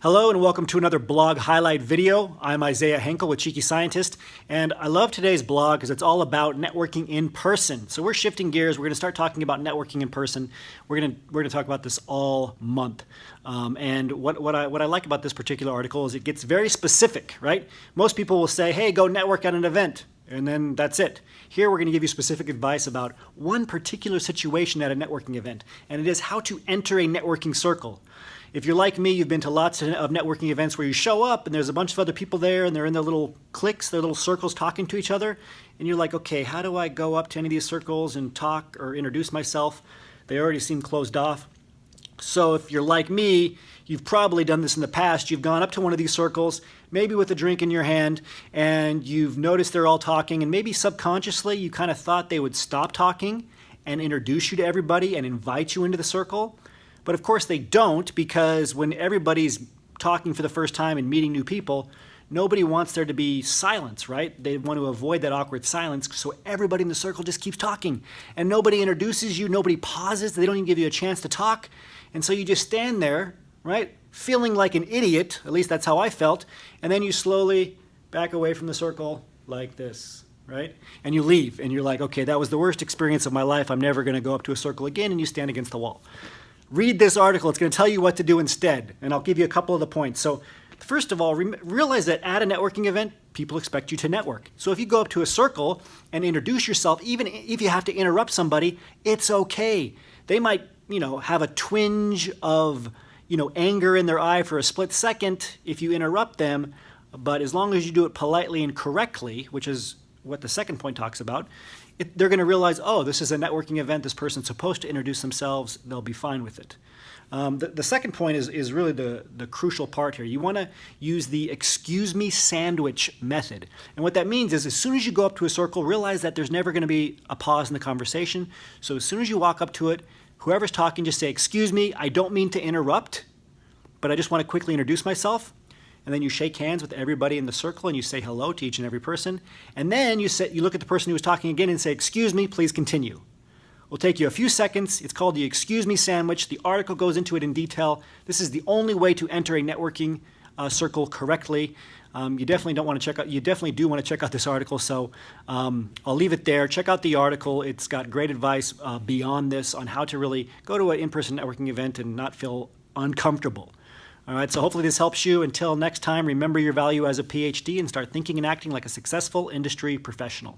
Hello and welcome to another blog highlight video. I'm Isaiah Henkel with Cheeky Scientist, and I love today's blog because it's all about networking in person. So we're shifting gears. We're going to start talking about networking in person. We're going to talk about this all month. And what I like about this particular article is it gets very specific, right? Most people will say, hey, go network at an event. And then that's it. Here we're going to give you specific advice about one particular situation at a networking event, and it is how to enter a networking circle. If you're like me, you've been to lots of networking events where you show up and there's a bunch of other people there and they're in their little cliques, their little circles talking to each other, and you're like, okay, how do I go up to any of these circles and talk or introduce myself? They already seem closed off. So if you're like me, you've probably done this in the past. You've gone up to one of these circles, maybe with a drink in your hand, and you've noticed they're all talking, and maybe subconsciously you kind of thought they would stop talking and introduce you to everybody and invite you into the circle. But of course they don't, because when everybody's talking for the first time and meeting new people, nobody wants there to be silence, right? They want to avoid that awkward silence, so everybody in the circle just keeps talking. And nobody introduces you, nobody pauses, they don't even give you a chance to talk. And so you just stand there, right, feeling like an idiot, at least that's how I felt, and then you slowly back away from the circle like this, right? And you leave, and you're like, okay, that was the worst experience of my life, I'm never going to go up to a circle again, and you stand against the wall. Read this article, it's going to tell you what to do instead, and I'll give you a couple of the points. So first of all, realize that at a networking event, people expect you to network. So if you go up to a circle and introduce yourself, even if you have to interrupt somebody, it's okay. They might, have a twinge of, anger in their eye for a split second if you interrupt them, but as long as you do it politely and correctly, which is what the second point talks about, they're going to realize, oh, this is a networking event, this person's supposed to introduce themselves, they'll be fine with it. The second point is really the crucial part here. You want to use the excuse me sandwich method. And what that means is as soon as you go up to a circle, realize that there's never going to be a pause in the conversation. So as soon as you walk up to it, whoever's talking, just say, excuse me, I don't mean to interrupt, but I just want to quickly introduce myself. And then you shake hands with everybody in the circle and you say hello to each and every person. And then you look at the person who was talking again and say, excuse me, please continue. It'll take you a few seconds. It's called the excuse me sandwich. The article goes into it in detail. This is the only way to enter a networking circle correctly. You definitely do want to check out this article. So I'll leave it there. Check out the article. It's got great advice beyond this on how to really go to an in-person networking event and not feel uncomfortable. All right, so hopefully this helps you. Until next time, remember your value as a PhD and start thinking and acting like a successful industry professional.